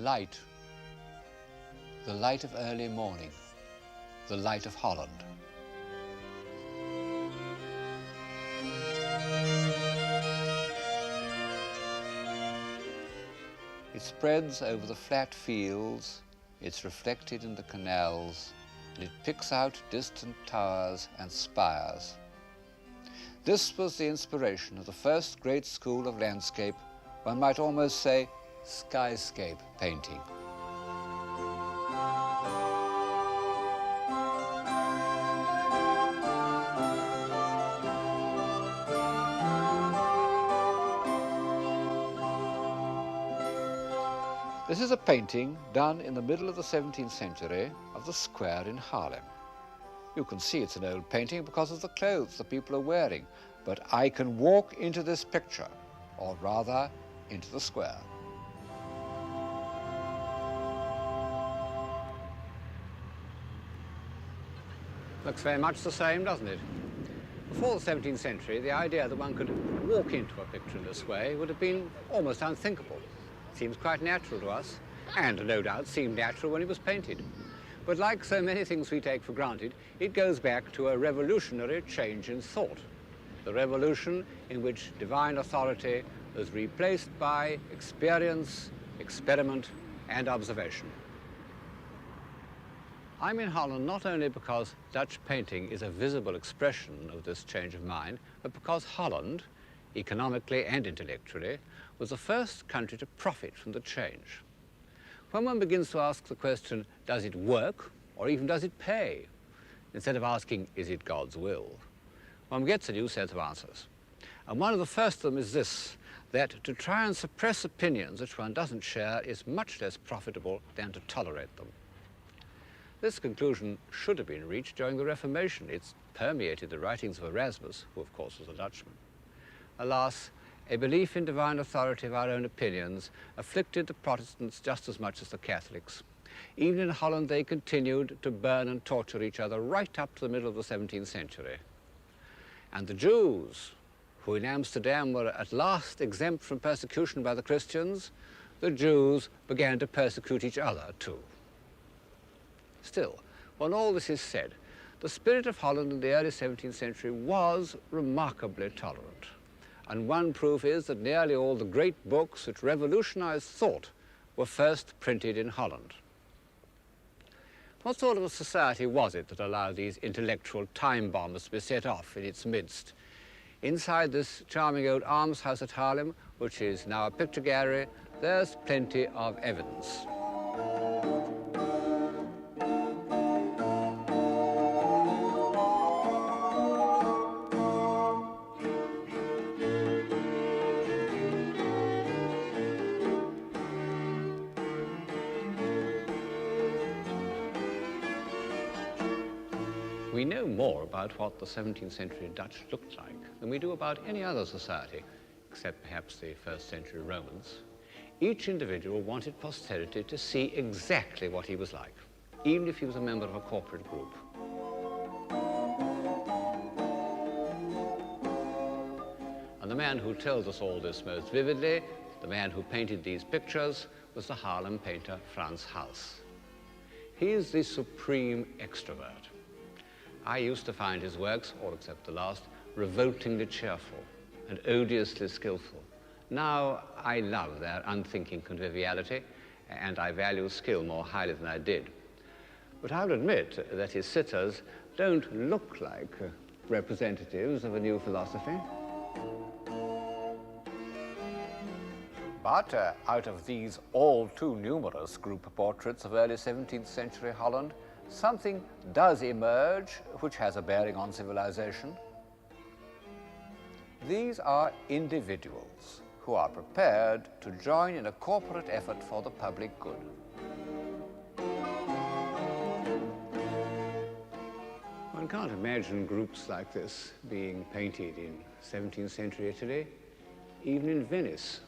light, the light of early morning, the light of Holland. It spreads over the flat fields, it's reflected in the canals, and it picks out distant towers and spires. This was the inspiration of the first great school of landscape, one might almost say skyscape painting. This is a painting done in the middle of the 17th century of the square in Haarlem. You can see it's an old painting because of the clothes the people are wearing, but I can walk into this picture, or rather, into the square. Looks very much the same, doesn't it? Before the 17th century, the idea that one could walk into a picture in this way would have been almost unthinkable. It seems quite natural to us, and no doubt seemed natural when it was painted. But like so many things we take for granted, it goes back to a revolutionary change in thought. The revolution in which divine authority was replaced by experience, experiment, and observation. I'm in Holland not only because Dutch painting is a visible expression of this change of mind, but because Holland, economically and intellectually, was the first country to profit from the change. When one begins to ask the question, does it work, or even does it pay, instead of asking, is it God's will, one gets a new set of answers. And one of the first of them is this, that to try and suppress opinions which one doesn't share is much less profitable than to tolerate them. This conclusion should have been reached during the Reformation. It's permeated the writings of Erasmus, who of course was a Dutchman. Alas, a belief in divine authority of our own opinions afflicted the Protestants just as much as the Catholics. Even in Holland, they continued to burn and torture each other right up to the middle of the 17th century. And the Jews, who in Amsterdam were at last exempt from persecution by the Christians, the Jews began to persecute each other too. Still, when all this is said, the spirit of Holland in the early 17th century was remarkably tolerant. And one proof is that nearly all the great books which revolutionized thought were first printed in Holland. What sort of a society was it that allowed these intellectual time bombers to be set off in its midst? Inside this charming old almshouse at Haarlem, which is now a picture gallery, there's plenty of evidence. We know more about what the 17th century Dutch looked like than we do about any other society, except perhaps the first century Romans. Each individual wanted posterity to see exactly what he was like, even if he was a member of a corporate group. And the man who tells us all this most vividly, the man who painted these pictures, was the Haarlem painter Frans Hals. He is the supreme extrovert. I used to find his works, all except the last, revoltingly cheerful and odiously skillful. Now I love their unthinking conviviality, and I value skill more highly than I did. But I'll admit that his sitters don't look like representatives of a new philosophy. But out of these all too numerous group portraits of early 17th century Holland, something does emerge which has a bearing on civilization. These are individuals who are prepared to join in a corporate effort for the public good. One can't imagine groups like this being painted in 17th century Italy, even in Venice.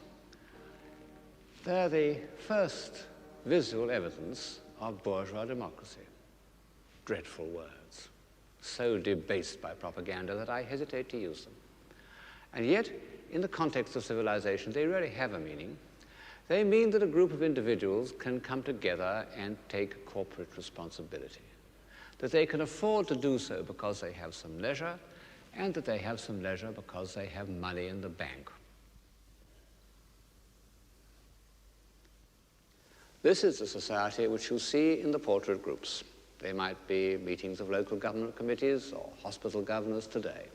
They're the first visual evidence of bourgeois democracy. Dreadful words, so debased by propaganda that I hesitate to use them. And yet, in the context of civilization, they really have a meaning. They mean that a group of individuals can come together and take corporate responsibility, that they can afford to do so because they have some leisure, and that they have some leisure because they have money in the bank. This is the society which you see in the portrait groups. They might be meetings of local government committees or hospital governors today.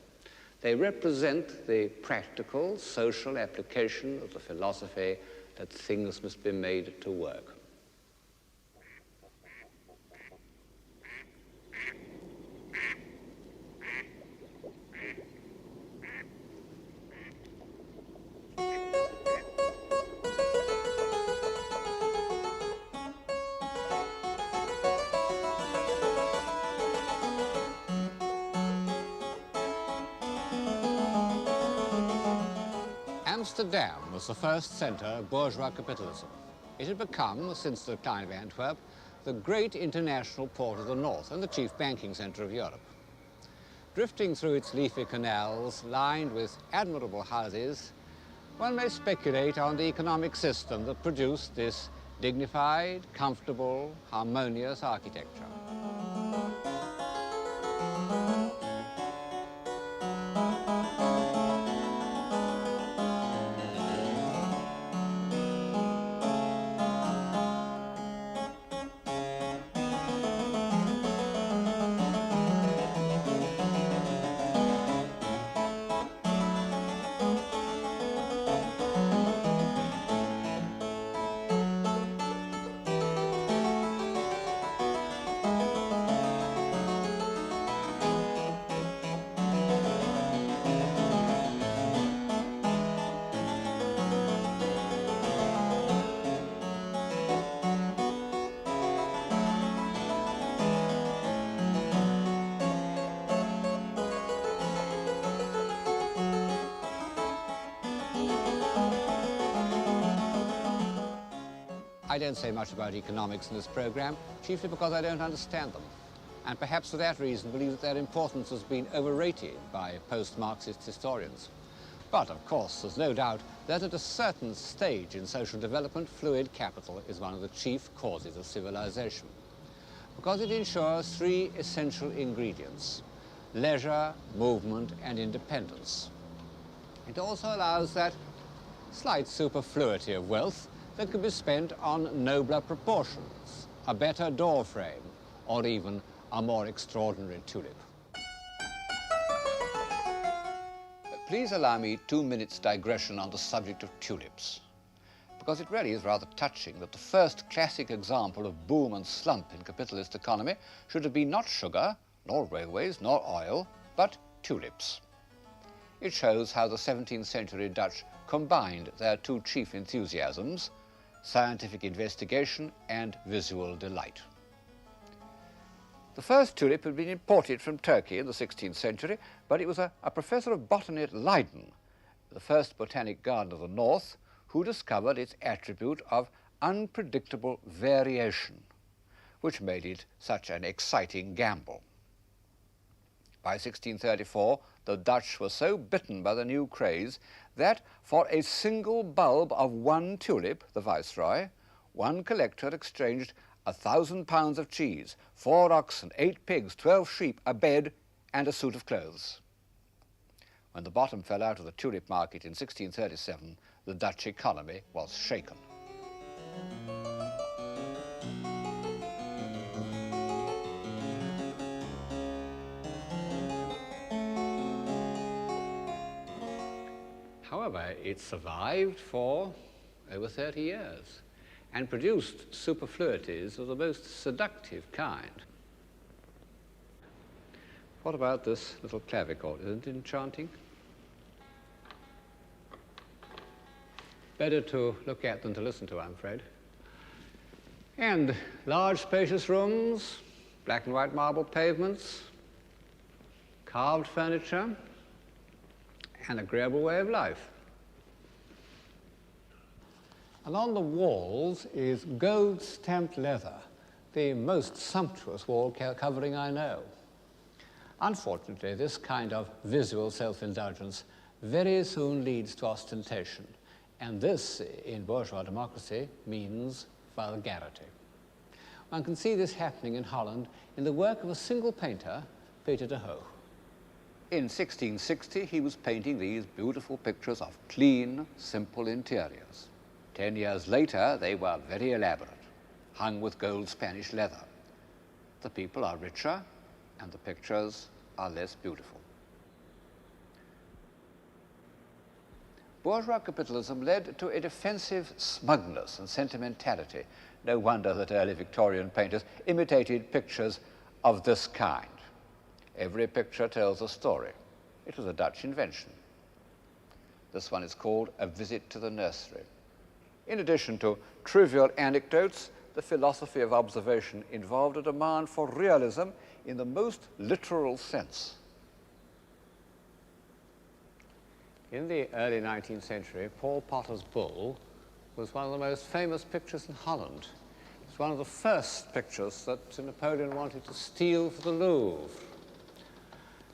They represent the practical, social application of the philosophy that things must be made to work. Amsterdam was the first centre of bourgeois capitalism. It had become, since the decline of Antwerp, the great international port of the north and the chief banking centre of Europe. Drifting through its leafy canals, lined with admirable houses, one may speculate on the economic system that produced this dignified, comfortable, harmonious architecture. I don't say much about economics in this program, chiefly because I don't understand them, and perhaps for that reason believe that their importance has been overrated by post-Marxist historians. But, of course, there's no doubt that at a certain stage in social development, fluid capital is one of the chief causes of civilization, because it ensures three essential ingredients: leisure, movement, and independence. It also allows that slight superfluity of wealth that could be spent on nobler proportions, a better door frame, or even a more extraordinary tulip. Please allow me 2 minutes digression on the subject of tulips, because it really is rather touching that the first classic example of boom and slump in capitalist economy should have been not sugar, nor railways, nor oil, but tulips. It shows how the 17th century Dutch combined their two chief enthusiasms, scientific investigation and visual delight. The first tulip had been imported from Turkey in the 16th century, but it was a professor of botany at Leiden, the first botanic garden of the north, who discovered its attribute of unpredictable variation, which made it such an exciting gamble. By 1634, the Dutch were so bitten by the new craze that for a single bulb of one tulip, the Viceroy, one collector exchanged 1,000 pounds of cheese, 4 oxen, 8 pigs, 12 sheep, a bed, and a suit of clothes. When the bottom fell out of the tulip market in 1637, the Dutch economy was shaken. However, it survived for over 30 years and produced superfluities of the most seductive kind. What about this little clavichord? Isn't it enchanting? Better to look at than to listen to, I'm afraid. And large, spacious rooms, black and white marble pavements, carved furniture, an agreeable way of life. Along the walls is gold-stamped leather, the most sumptuous wall covering I know. Unfortunately, this kind of visual self-indulgence very soon leads to ostentation, And this, in bourgeois democracy, means vulgarity. One can see this happening in Holland in the work of a single painter, Peter de Hoo. In 1660, he was painting these beautiful pictures of clean, simple interiors. 10 years later, they were very elaborate, hung with gold Spanish leather. The people are richer, and the pictures are less beautiful. Bourgeois capitalism led to a defensive smugness and sentimentality. No wonder that early Victorian painters imitated pictures of this kind. Every picture tells a story. It was a Dutch invention. This one is called A Visit to the Nursery. In addition to trivial anecdotes, the philosophy of observation involved a demand for realism in the most literal sense. In the early 19th century, Paul Potter's Bull was one of the most famous pictures in Holland. It's one of the first pictures that Napoleon wanted to steal for the Louvre.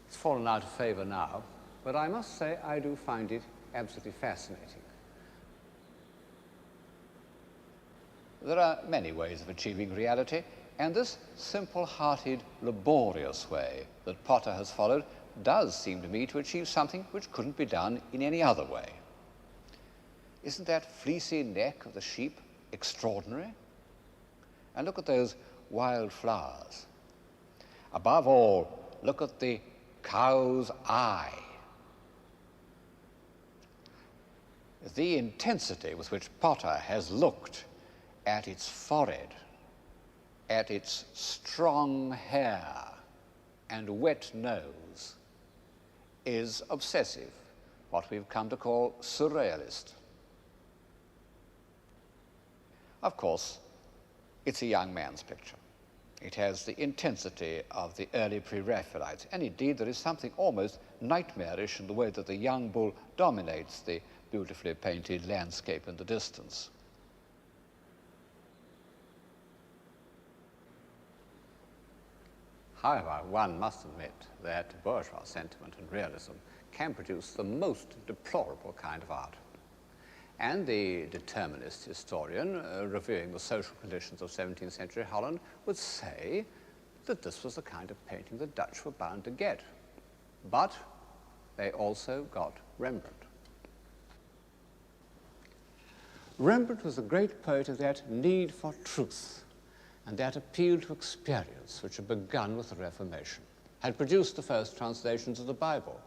It's fallen out of favor now, but I must say I do find it absolutely fascinating. There are many ways of achieving reality, and this simple-hearted, laborious way that Potter has followed does seem to me to achieve something which couldn't be done in any other way. Isn't that fleecy neck of the sheep extraordinary? And look at those wild flowers. Above all, look at the cow's eye. The intensity with which Potter has looked at its forehead, at its strong hair and wet nose, is obsessive, what we've come to call surrealist. Of course, it's a young man's picture. It has the intensity of the early pre-Raphaelites, and indeed there is something almost nightmarish in the way that the young bull dominates the beautifully painted landscape in the distance. However, one must admit that bourgeois sentiment and realism can produce the most deplorable kind of art. And the determinist historian, reviewing the social conditions of 17th century Holland, would say that this was the kind of painting the Dutch were bound to get. But they also got Rembrandt. Rembrandt was a great poet of that need for truth and that appeal to experience which had begun with the Reformation, had produced the first translations of the Bible,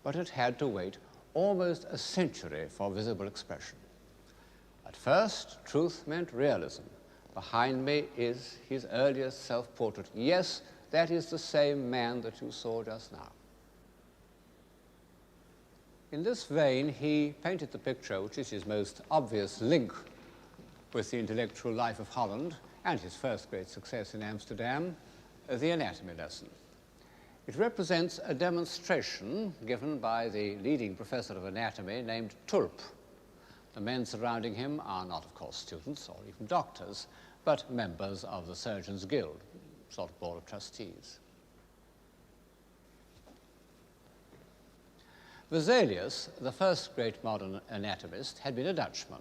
but had had to wait almost a century for visible expression. At first, truth meant realism. Behind me is his earliest self-portrait. Yes, that is the same man that you saw just now. In this vein, he painted the picture, which is his most obvious link with the intellectual life of Holland and his first great success in Amsterdam, the anatomy lesson. It represents a demonstration given by the leading professor of anatomy named Tulp. The men surrounding him are not, of course, students or even doctors, but members of the Surgeons' Guild, sort of board of trustees. Vesalius, the first great modern anatomist, had been a Dutchman,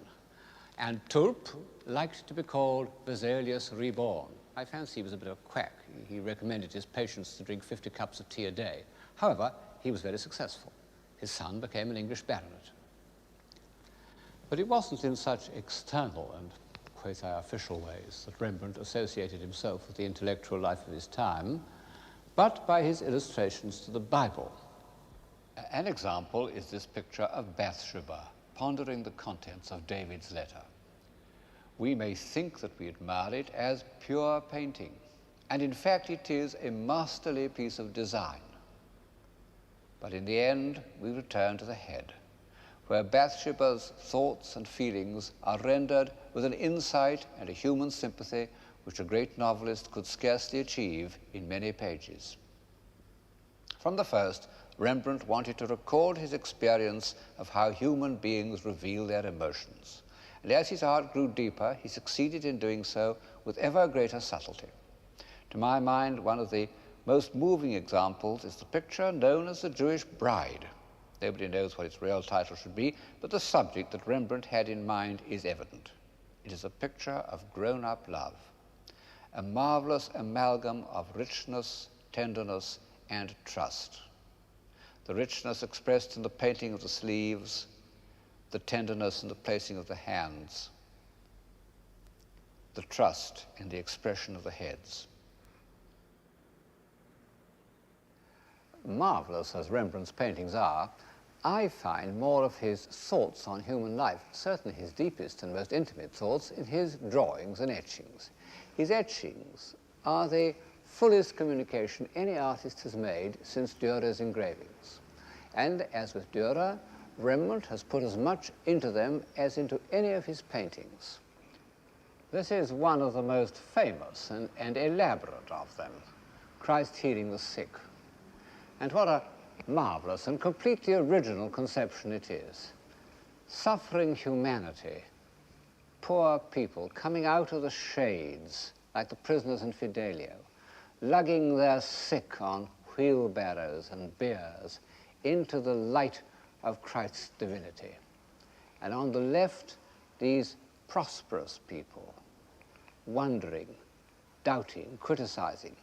and Tulp liked to be called Vesalius reborn. I fancy he was a bit of a quack. He recommended his patients to drink 50 cups of tea a day. However, he was very successful. His son became an English baronet. But it wasn't in such external and quasi-official ways that Rembrandt associated himself with the intellectual life of his time, but by his illustrations to the Bible. An example is this picture of Bathsheba pondering the contents of David's letter. We may think that we admire it as pure painting, and in fact it is a masterly piece of design. But in the end, we return to the head, where Bathsheba's thoughts and feelings are rendered with an insight and a human sympathy which a great novelist could scarcely achieve in many pages. From the first, Rembrandt wanted to record his experience of how human beings reveal their emotions. And as his art grew deeper, he succeeded in doing so with ever greater subtlety. To my mind, one of the most moving examples is the picture known as the Jewish Bride. Nobody knows what its real title should be, but the subject that Rembrandt had in mind is evident. It is a picture of grown-up love, a marvelous amalgam of richness, tenderness, and trust. The richness expressed in the painting of the sleeves, the tenderness in the placing of the hands, the trust in the expression of the heads. Marvelous as Rembrandt's paintings are, I find more of his thoughts on human life, certainly his deepest and most intimate thoughts, in his drawings and etchings. His etchings are the fullest communication any artist has made since Dürer's engravings. And as with Dürer, Rembrandt has put as much into them as into any of his paintings. This is one of the most famous and elaborate of them, Christ healing the sick. And what a marvelous and completely original conception it is. Suffering humanity, poor people coming out of the shades, like the prisoners in Fidelio, lugging their sick on wheelbarrows and biers into the light of Christ's divinity. And on the left, these prosperous people, wondering, doubting, criticizing.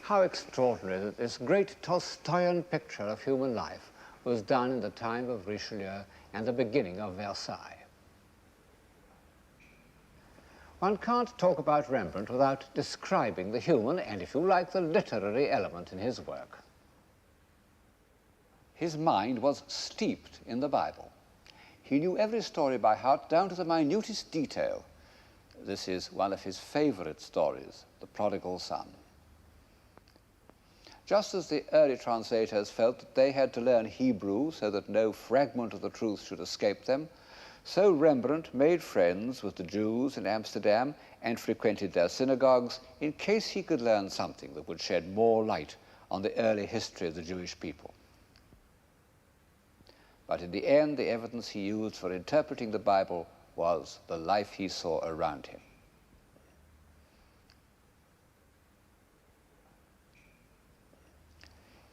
How extraordinary that this great Tolstoyan picture of human life was done in the time of Richelieu and the beginning of Versailles. One can't talk about Rembrandt without describing the human and, if you like, the literary element in his work. His mind was steeped in the Bible. He knew every story by heart, down to the minutest detail. This is one of his favorite stories, The Prodigal Son. Just as the early translators felt that they had to learn Hebrew so that no fragment of the truth should escape them, so Rembrandt made friends with the Jews in Amsterdam and frequented their synagogues in case he could learn something that would shed more light on the early history of the Jewish people. But in the end, the evidence he used for interpreting the Bible was the life he saw around him.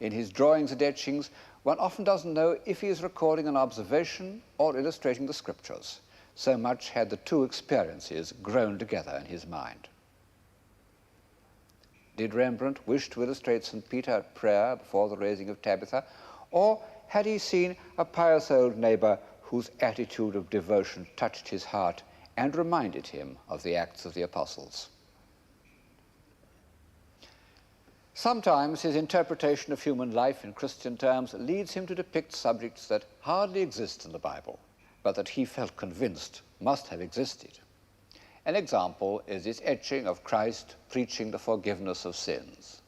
In his drawings and etchings, one often doesn't know if he is recording an observation or illustrating the scriptures. So much had the two experiences grown together in his mind. Did Rembrandt wish to illustrate St. Peter at prayer before the raising of Tabitha, or had he seen a pious old neighbor whose attitude of devotion touched his heart and reminded him of the Acts of the Apostles? Sometimes his interpretation of human life in Christian terms leads him to depict subjects that hardly exist in the Bible, but that he felt convinced must have existed. An example is this etching of Christ preaching the forgiveness of sins.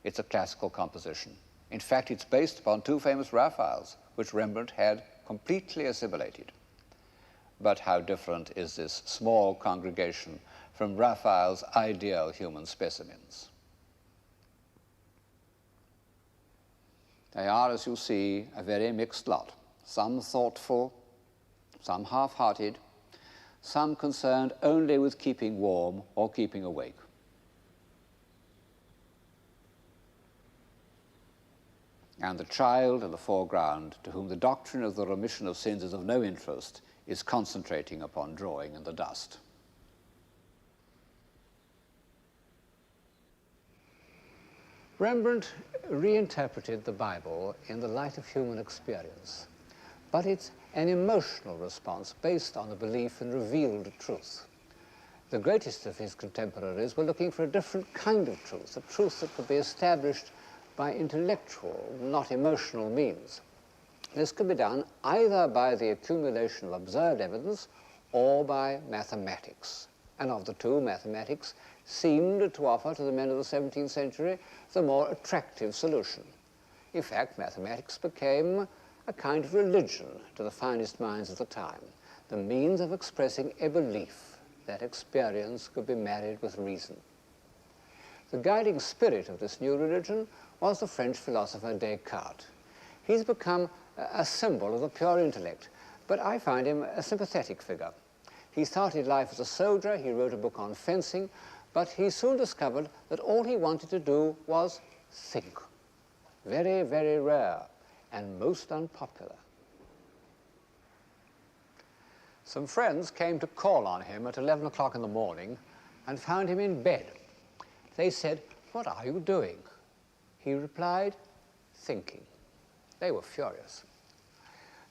It's a classical composition. In fact, it's based upon two famous Raphaels, which Rembrandt had completely assimilated. But how different is this small congregation from Raphael's ideal human specimens? They are, as you see, a very mixed lot. Some thoughtful, some half-hearted, some concerned only with keeping warm or keeping awake. And the child in the foreground, to whom the doctrine of the remission of sins is of no interest, is concentrating upon drawing in the dust. Rembrandt reinterpreted the Bible in the light of human experience, but it's an emotional response based on a belief in revealed truth. The greatest of his contemporaries were looking for a different kind of truth, a truth that could be established by intellectual, not emotional means. This could be done either by the accumulation of observed evidence or by mathematics. And of the two, mathematics seemed to offer to the men of the 17th century the more attractive solution. In fact, mathematics became a kind of religion to the finest minds of the time, the means of expressing a belief that experience could be married with reason. The guiding spirit of this new religion was the French philosopher Descartes. He's become a symbol of the pure intellect, but I find him a sympathetic figure. He started life as a soldier, he wrote a book on fencing, but he soon discovered that all he wanted to do was think. Very, very rare and most unpopular. Some friends came to call on him at 11 o'clock in the morning and found him in bed. They said, "What are you doing?" He replied, "Thinking." They were furious.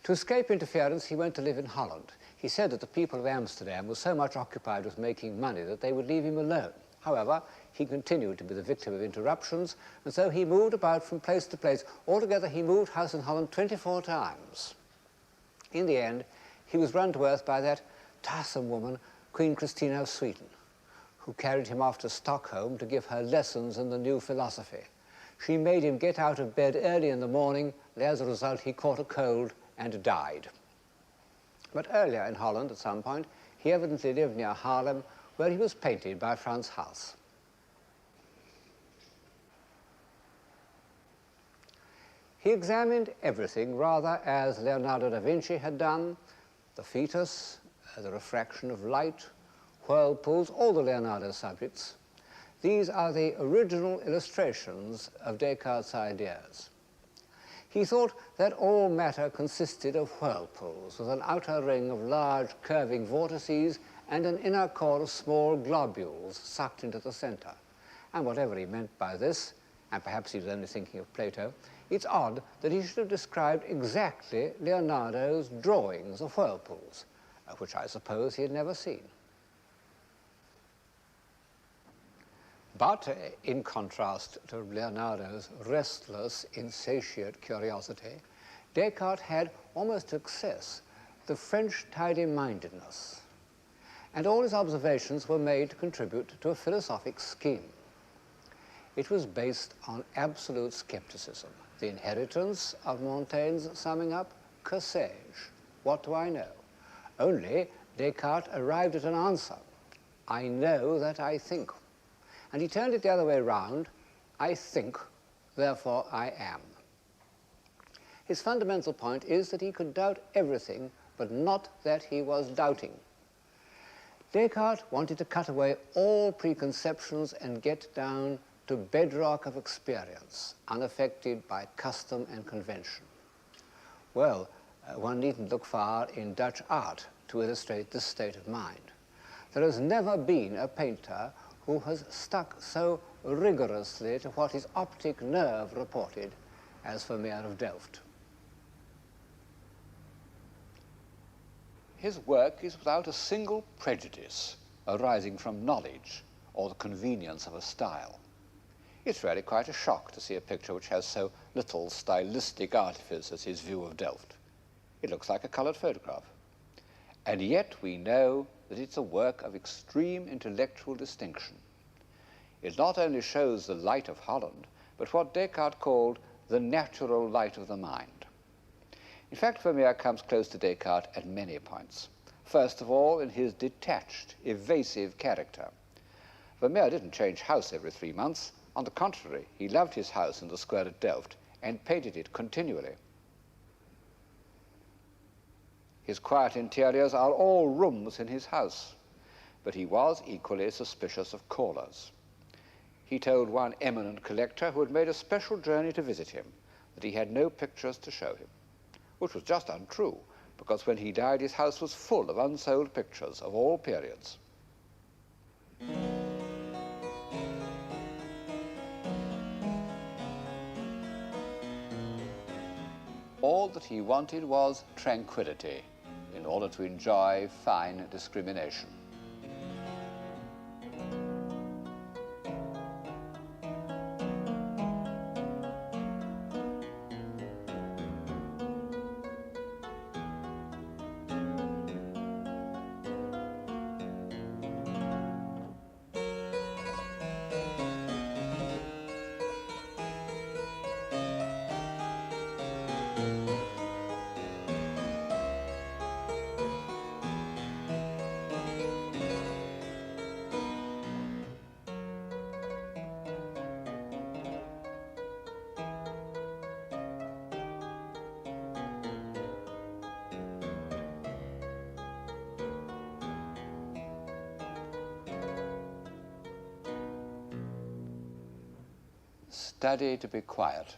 To escape interference, he went to live in Holland. He said that the people of Amsterdam were so much occupied with making money that they would leave him alone. However, he continued to be the victim of interruptions, and so he moved about from place to place. Altogether, he moved house in Holland 24 times. In the end, he was run to earth by that tiresome woman, Queen Christina of Sweden, who carried him off to Stockholm to give her lessons in the new philosophy. She made him get out of bed early in the morning, and as a result, he caught a cold and died. But earlier in Holland, at some point, he evidently lived near Haarlem, where he was painted by Frans Hals. He examined everything rather as Leonardo da Vinci had done: the fetus, the refraction of light, whirlpools, all the Leonardo subjects. These are the original illustrations of Descartes' ideas. He thought that all matter consisted of whirlpools, with an outer ring of large curving vortices and an inner core of small globules sucked into the center. And whatever he meant by this, and perhaps he was only thinking of Plato, it's odd that he should have described exactly Leonardo's drawings of whirlpools, which I suppose he had never seen. But in contrast to Leonardo's restless, insatiate curiosity, Descartes had, almost to excess, the French tidy-mindedness. And all his observations were made to contribute to a philosophic scheme. It was based on absolute skepticism, the inheritance of Montaigne's summing up, que sais-je, what do I know? Only Descartes arrived at an answer: I know that I think. And he turned it the other way round: I think, therefore I am. His fundamental point is that he could doubt everything, but not that he was doubting. Descartes wanted to cut away all preconceptions and get down to bedrock of experience, unaffected by custom and convention. Well, one needn't look far in Dutch art to illustrate this state of mind. There has never been a painter who has stuck so rigorously to what his optic nerve reported as Vermeer of Delft. His work is without a single prejudice arising from knowledge or the convenience of a style. It's really quite a shock to see a picture which has so little stylistic artifice as his view of Delft. It looks like a colored photograph. And yet we know that it's a work of extreme intellectual distinction. It not only shows the light of Holland, but what Descartes called the natural light of the mind. In fact, Vermeer comes close to Descartes at many points. First of all, in his detached, evasive character. Vermeer didn't change house every 3 months. On the contrary, he loved his house in the square at Delft and painted it continually. His quiet interiors are all rooms in his house, but he was equally suspicious of callers. He told one eminent collector who had made a special journey to visit him that he had no pictures to show him, which was just untrue, because when he died his house was full of unsold pictures of all periods. All that he wanted was tranquility in order to enjoy fine discrimination. Study to be quiet.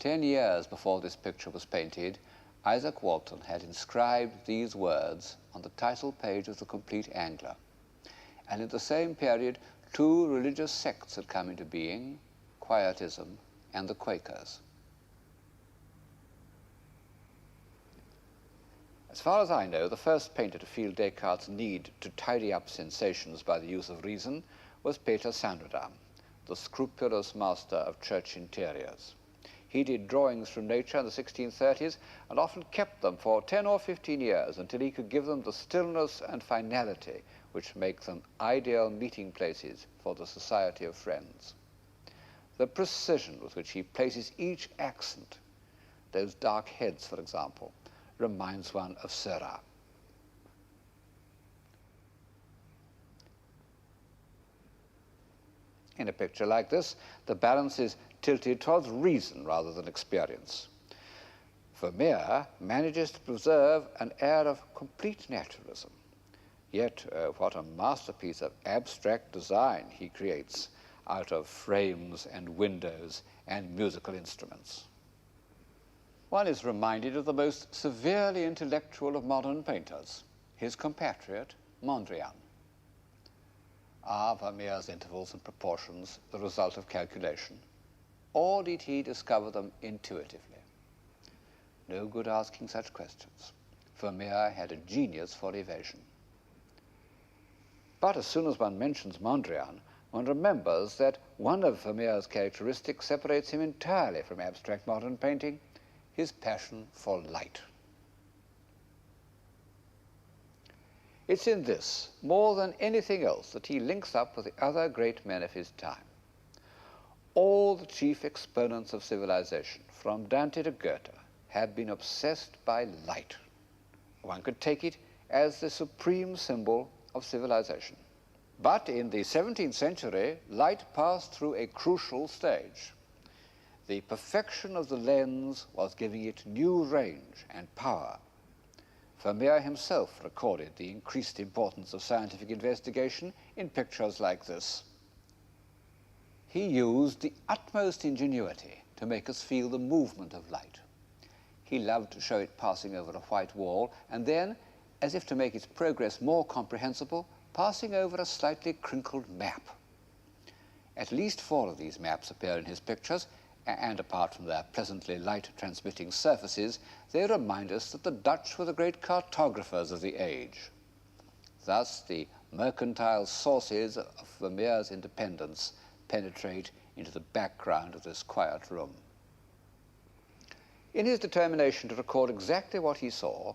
10 years before this picture was painted, Isaac Walton had inscribed these words on the title page of the Complete Angler. And in the same period, two religious sects had come into being, Quietism and the Quakers. As far as I know, the first painter to feel Descartes' need to tidy up sensations by the use of reason was Peter Sanrodam, the scrupulous master of church interiors. He did drawings from nature in the 1630s and often kept them for 10 or 15 years until he could give them the stillness and finality which make them ideal meeting places for the society of friends. The precision with which he places each accent, those dark heads, for example, reminds one of Seurat. In a picture like this, the balance is tilted towards reason rather than experience. Vermeer manages to preserve an air of complete naturalism. Yet, what a masterpiece of abstract design he creates out of frames and windows and musical instruments. One is reminded of the most severely intellectual of modern painters, his compatriot, Mondrian. Are Vermeer's intervals and proportions the result of calculation, or did he discover them intuitively? No good asking such questions. Vermeer had a genius for evasion. But as soon as one mentions Mondrian, one remembers that one of Vermeer's characteristics separates him entirely from abstract modern painting, his passion for light. It's in this, more than anything else, that he links up with the other great men of his time. All the chief exponents of civilization, from Dante to Goethe, have been obsessed by light. One could take it as the supreme symbol of civilization. But in the 17th century, light passed through a crucial stage. The perfection of the lens was giving it new range and power. Vermeer himself recorded the increased importance of scientific investigation in pictures like this. He used the utmost ingenuity to make us feel the movement of light. He loved to show it passing over a white wall and then, as if to make its progress more comprehensible, passing over a slightly crinkled map. At least 4 of these maps appear in his pictures, and apart from their pleasantly light-transmitting surfaces, they remind us that the Dutch were the great cartographers of the age. Thus, the mercantile sources of Vermeer's independence penetrate into the background of this quiet room. In his determination to record exactly what he saw,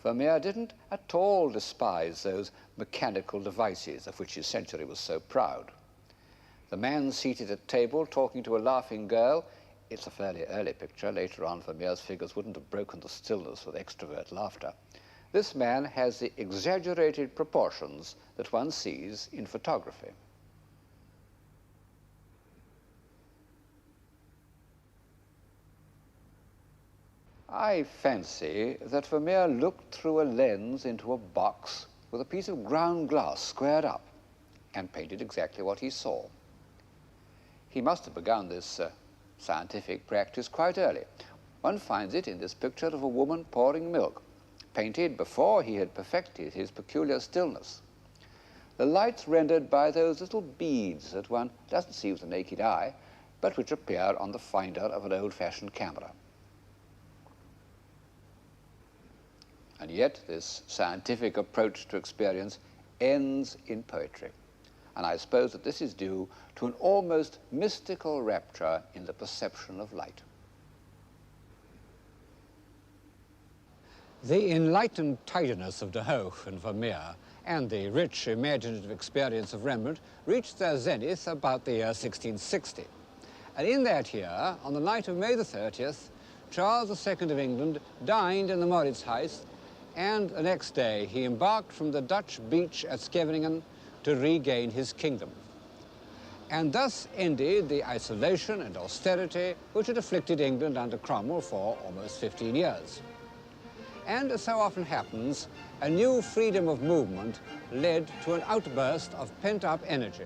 Vermeer didn't at all despise those mechanical devices of which his century was so proud. The man seated at table talking to a laughing girl, it's a fairly early picture. Later on, Vermeer's figures wouldn't have broken the stillness with extrovert laughter. This man has the exaggerated proportions that one sees in photography. I fancy that Vermeer looked through a lens into a box with a piece of ground glass squared up and painted exactly what he saw. He must have begun this scientific practice quite early. One finds it in this picture of a woman pouring milk, painted before he had perfected his peculiar stillness. The light's rendered by those little beads that one doesn't see with the naked eye, but which appear on the finder of an old-fashioned camera. And yet this scientific approach to experience ends in poetry. And I suppose that this is due to an almost mystical rapture in the perception of light. The enlightened tidiness of De Hoogh and Vermeer and the rich imaginative experience of Rembrandt reached their zenith about the year 1660. And in that year, on the night of May the 30th, Charles II of England dined in the Mauritshuis, and the next day he embarked from the Dutch beach at Scheveningen to regain his kingdom. And thus ended the isolation and austerity which had afflicted England under Cromwell for almost 15 years. And as so often happens, a new freedom of movement led to an outburst of pent-up energy.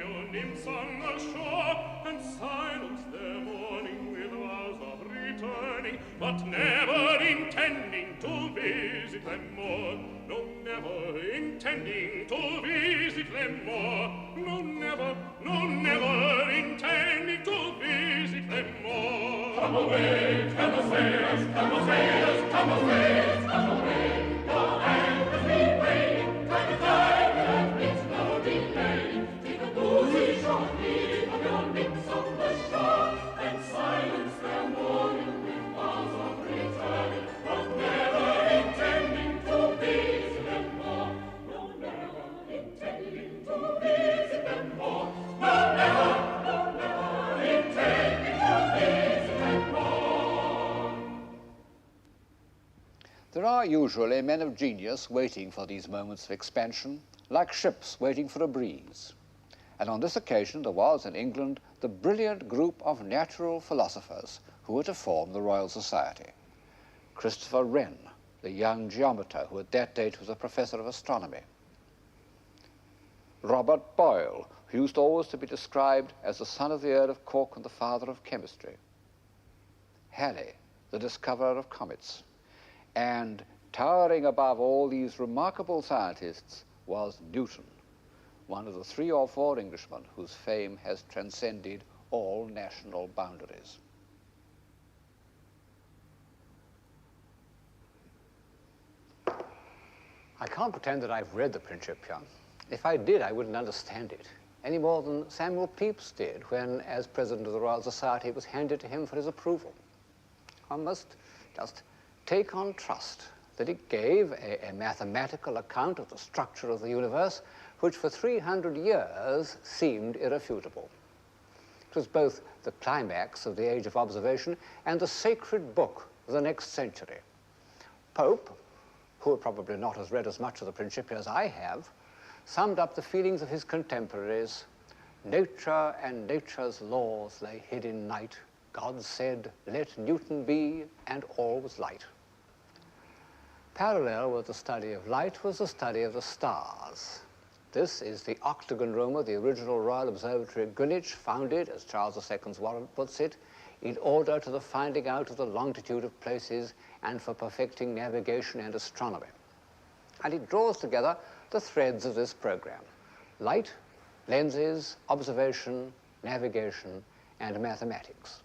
pure nymphs on the shore, and silence their mourning with vows of returning, but never intending to visit them more. No, never intending to visit them more. No, never intending to visit them more. Come away, sailors, come away, come away, come away. Your anchors be weighed, try to guide and it's no delay. Take a boozy short leave of your nymphs on the shore, and silence their mourning with vows of returning, but never intending to visit them more. No, never intending to visit them more. No, never intending to visit them more. There are usually men of genius waiting for these moments of expansion, like ships waiting for a breeze. And on this occasion there was in England the brilliant group of natural philosophers who were to form the Royal Society. Christopher Wren, the young geometer who at that date was a professor of astronomy. Robert Boyle, who used always to be described as the son of the Earl of Cork and the father of chemistry. Halley, the discoverer of comets. And towering above all these remarkable scientists was Newton, one of the 3 or 4 Englishmen whose fame has transcended all national boundaries. I can't pretend that I've read the Principia. If I did, I wouldn't understand it, any more than Samuel Pepys did when, as president of the Royal Society, it was handed to him for his approval. One must just take on trust that it gave a mathematical account of the structure of the universe, which for 300 years seemed irrefutable. It was both the climax of the age of observation and the sacred book of the next century. Pope, who had probably not as read as much of the Principia as I have, summed up the feelings of his contemporaries. Nature and nature's laws lay hid in night. God said, let Newton be, and all was light. Parallel with the study of light was the study of the stars. This is the octagon room of the original Royal Observatory at Greenwich, founded, as Charles II's warrant puts it, in order to the finding out of the longitude of places and for perfecting navigation and astronomy. And it draws together the threads of this program: light, lenses, observation, navigation, and mathematics.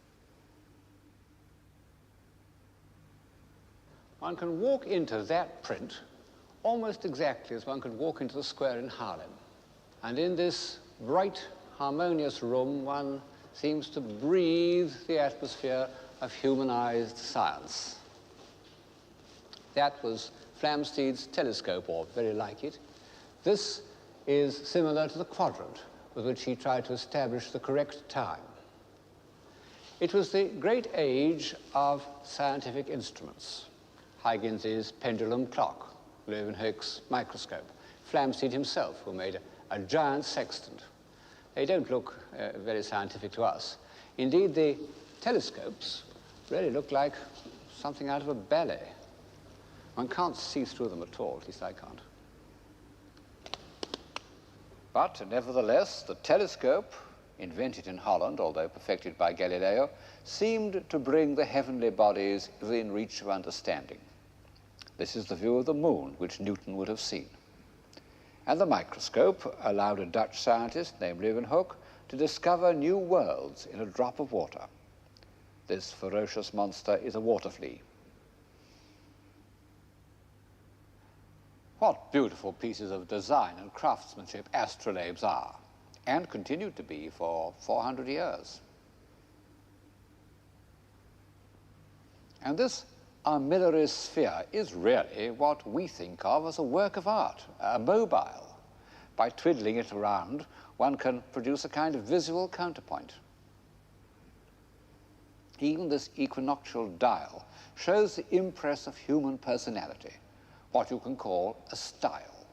One can walk into that print almost exactly as one could walk into the square in Harlem. And in this bright, harmonious room, one seems to breathe the atmosphere of humanized science. That was Flamsteed's telescope, or very like it. This is similar to the quadrant with which he tried to establish the correct time. It was the great age of scientific instruments. Huygens's pendulum clock, Leeuwenhoek's microscope, Flamsteed himself, who made a giant sextant. They don't look very scientific to us. Indeed, the telescopes really look like something out of a ballet. One can't see through them at all, at least I can't. But nevertheless, the telescope, invented in Holland, although perfected by Galileo, seemed to bring the heavenly bodies within reach of understanding. This is the view of the moon, which Newton would have seen. And the microscope allowed a Dutch scientist named Leeuwenhoek to discover new worlds in a drop of water. This ferocious monster is a water flea. What beautiful pieces of design and craftsmanship astrolabes are, and continue to be for 400 years. And this armillary sphere is really what we think of as a work of art, a mobile. By twiddling it around, one can produce a kind of visual counterpoint. Even this equinoctial dial shows the impress of human personality, what you can call a style.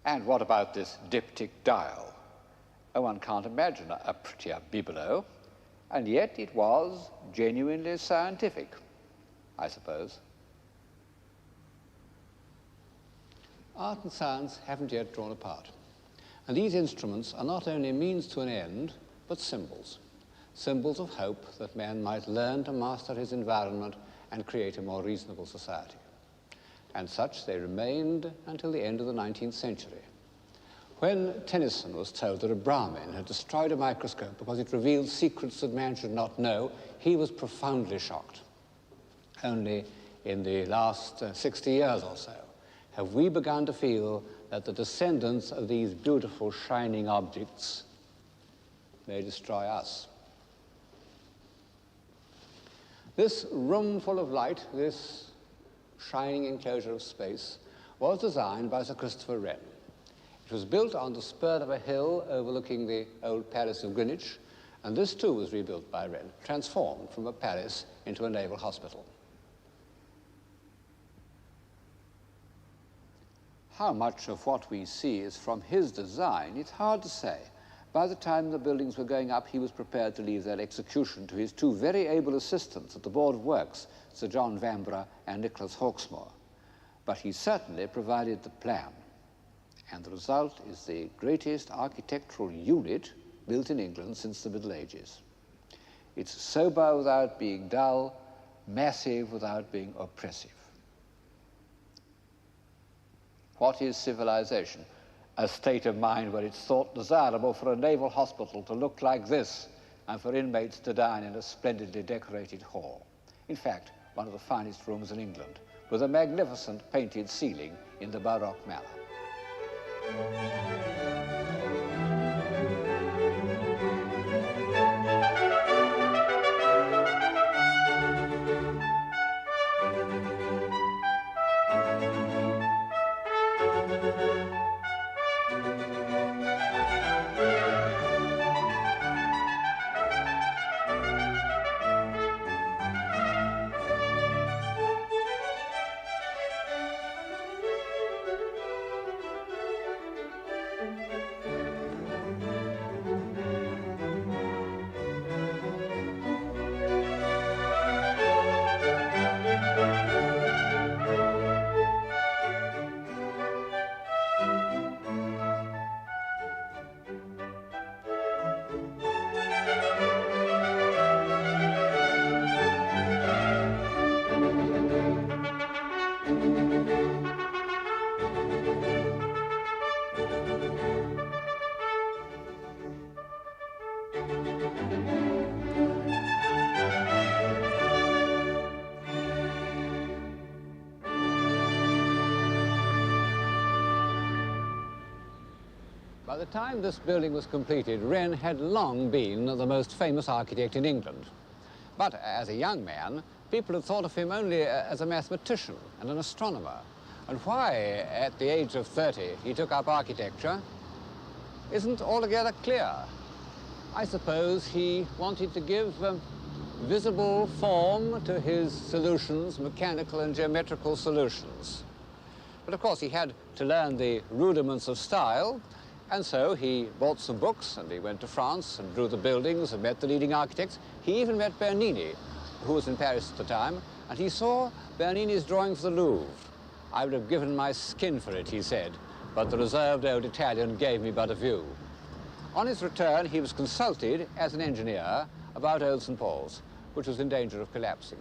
And what about this diptych dial? Oh, one can't imagine a prettier bibelot, and yet it was genuinely scientific, I suppose. Art and science haven't yet drawn apart. And these instruments are not only means to an end, but symbols. Symbols of hope that man might learn to master his environment and create a more reasonable society. And such they remained until the end of the 19th century. When Tennyson was told that a Brahmin had destroyed a microscope because it revealed secrets that man should not know, he was profoundly shocked. Only in the last 60 years or so have we begun to feel that the descendants of these beautiful shining objects may destroy us. This room full of light, this shining enclosure of space, was designed by Sir Christopher Wren. It was built on the spur of a hill overlooking the old Palace of Greenwich, and this too was rebuilt by Wren, transformed from a palace into a naval hospital. How much of what we see is from his design, it's hard to say. By the time the buildings were going up, he was prepared to leave their execution to his two very able assistants at the Board of Works, Sir John Vanbrugh and Nicholas Hawksmoor. But he certainly provided the plan. And the result is the greatest architectural unit built in England since the Middle Ages. It's sober without being dull, massive without being oppressive. What is civilization? A state of mind where it's thought desirable for a naval hospital to look like this and for inmates to dine in a splendidly decorated hall. In fact, one of the finest rooms in England, with a magnificent painted ceiling in the Baroque manner. By the time this building was completed, Wren had long been the most famous architect in England. But as a young man, people had thought of him only as a mathematician and an astronomer. And why, at the age of 30, he took up architecture isn't altogether clear. I suppose he wanted to give visible form to his solutions, mechanical and geometrical solutions. But of course, he had to learn the rudiments of style, and so he bought some books, and he went to France and drew the buildings and met the leading architects. He even met Bernini, who was in Paris at the time, and he saw Bernini's drawing for the Louvre. I would have given my skin for it, he said, but the reserved old Italian gave me but a view. On his return, he was consulted as an engineer about Old St. Paul's, which was in danger of collapsing.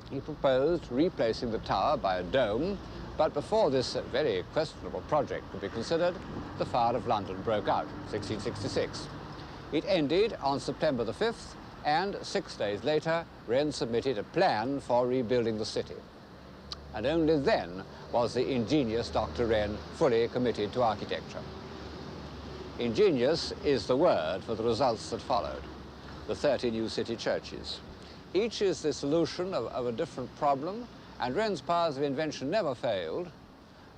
He proposed replacing the tower by a dome, but before this very questionable project could be considered, the fire of London broke out, 1666. It ended on September the 5th, and 6 days later, Wren submitted a plan for rebuilding the city. And only then was the ingenious Dr. Wren fully committed to architecture. Ingenious is the word for the results that followed, the 30 new city churches. Each is the solution of a different problem, and Wren's powers of invention never failed.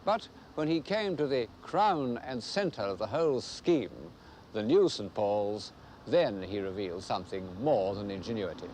But when he came to the crown and center of the whole scheme, the new St. Paul's, then he revealed something more than ingenuity.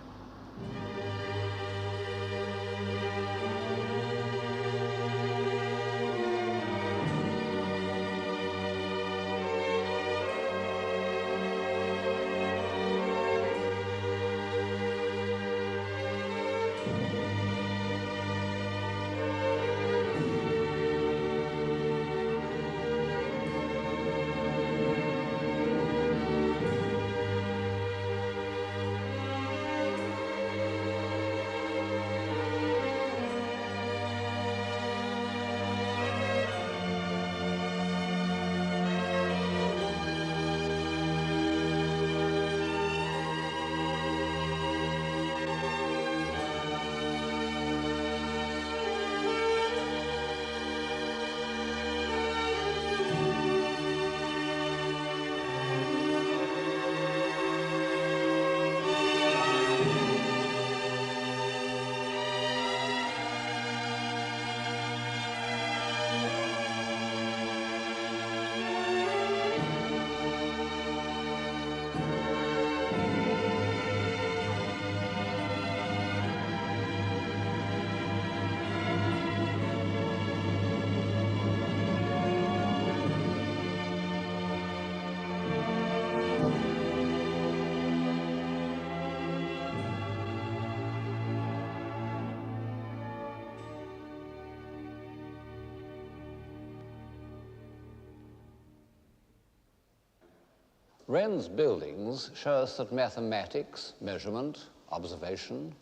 Wren's buildings show us that mathematics, measurement, observation,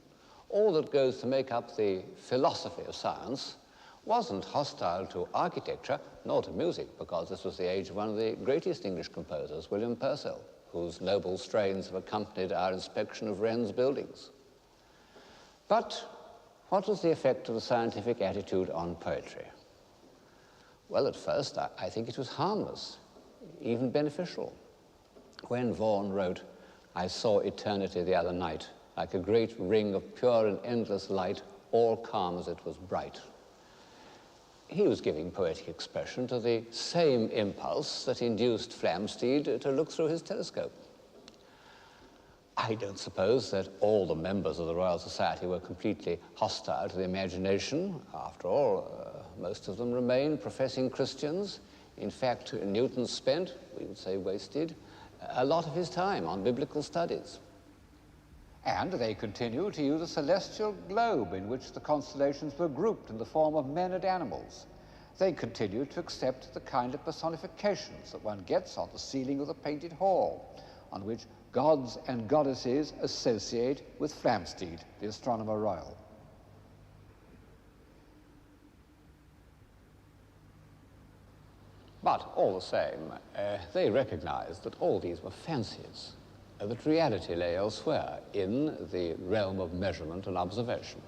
all that goes to make up the philosophy of science, wasn't hostile to architecture nor to music, because this was the age of one of the greatest English composers, William Purcell, whose noble strains have accompanied our inspection of Wren's buildings. But what was the effect of the scientific attitude on poetry? Well, at first, I think it was harmless, even beneficial. When Vaughan wrote, "I saw eternity the other night, like a great ring of pure and endless light, all calm as it was bright," he was giving poetic expression to the same impulse that induced Flamsteed to look through his telescope. I don't suppose that all the members of the Royal Society were completely hostile to the imagination. After all, most of them remained professing Christians. In fact, Newton spent, we would say wasted, a lot of his time on biblical studies. And they continued to use a celestial globe in which the constellations were grouped in the form of men and animals. They continued to accept the kind of personifications that one gets on the ceiling of the painted hall, on which gods and goddesses associate with Flamsteed, the astronomer royal. But all the same, they recognized that all these were fancies, that reality lay elsewhere in the realm of measurement and observation.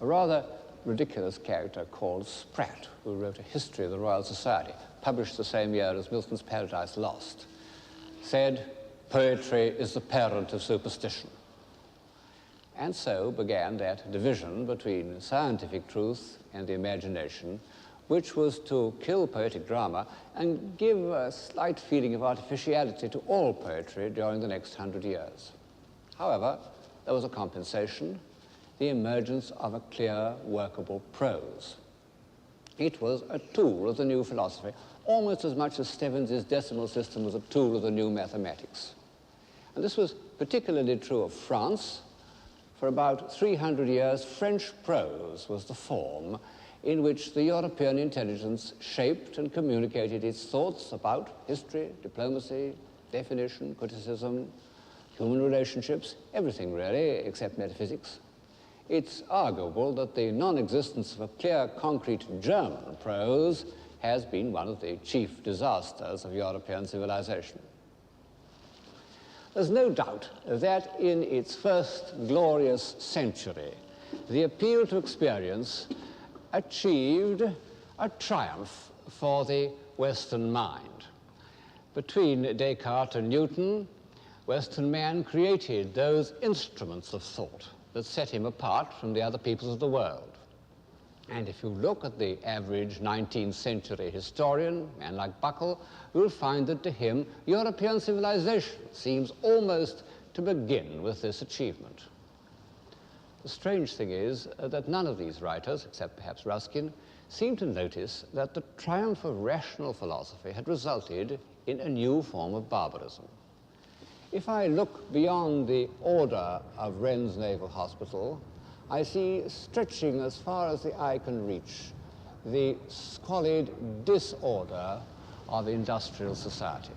A rather ridiculous character called Spratt, who wrote a history of the Royal Society, published the same year as Milton's Paradise Lost, said, "Poetry is the parent of superstition." And so began that division between scientific truth and the imagination, which was to kill poetic drama and give a slight feeling of artificiality to all poetry during the next 100 years. However, there was a compensation, the emergence of a clear, workable prose. It was a tool of the new philosophy, almost as much as Stevens's decimal system was a tool of the new mathematics. And this was particularly true of France. For about 300 years, French prose was the form in which the European intelligence shaped and communicated its thoughts about history, diplomacy, definition, criticism, human relationships, everything really, except metaphysics. It's arguable that the non-existence of a clear, concrete German prose has been one of the chief disasters of European civilization. There's no doubt that in its first glorious century, the appeal to experience achieved a triumph for the Western mind. Between Descartes and Newton, Western man created those instruments of thought that set him apart from the other peoples of the world. And if you look at the average 19th century historian, a man like Buckle, you'll find that to him, European civilization seems almost to begin with this achievement. The strange thing is that none of these writers, except perhaps Ruskin, seem to notice that the triumph of rational philosophy had resulted in a new form of barbarism. If I look beyond the order of Wren's Naval Hospital, I see stretching as far as the eye can reach the squalid disorder of industrial society.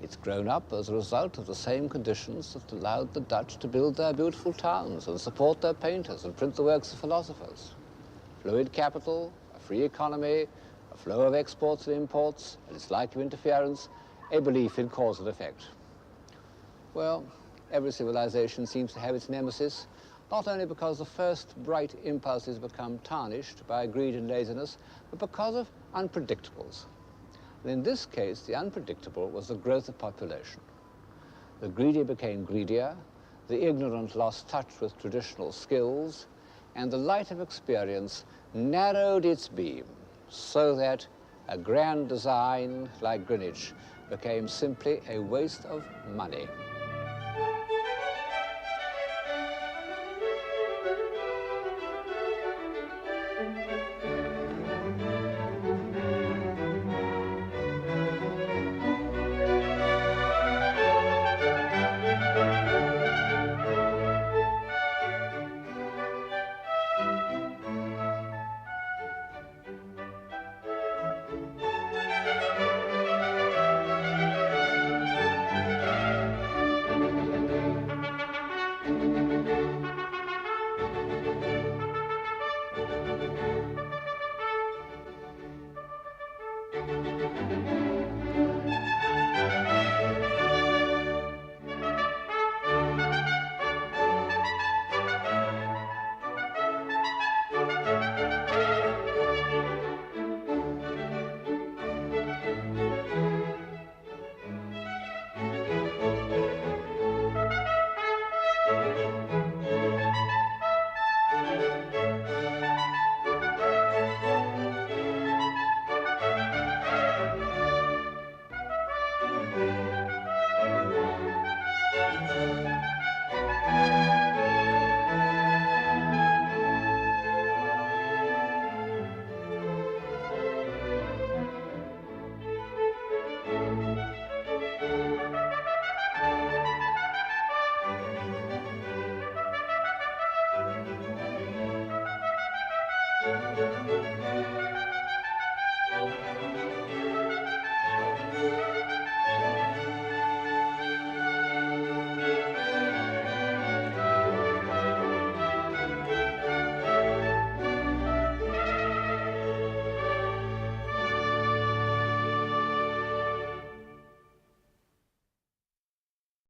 It's grown up as a result of the same conditions that allowed the Dutch to build their beautiful towns and support their painters and print the works of philosophers. Fluid capital, a free economy, a flow of exports and imports, and its lack of interference, a belief in cause and effect. Well, every civilization seems to have its nemesis, not only because the first bright impulses become tarnished by greed and laziness, but because of unpredictables. And in this case, the unpredictable was the growth of population. The greedy became greedier, the ignorant lost touch with traditional skills, and the light of experience narrowed its beam so that a grand design like Greenwich became simply a waste of money.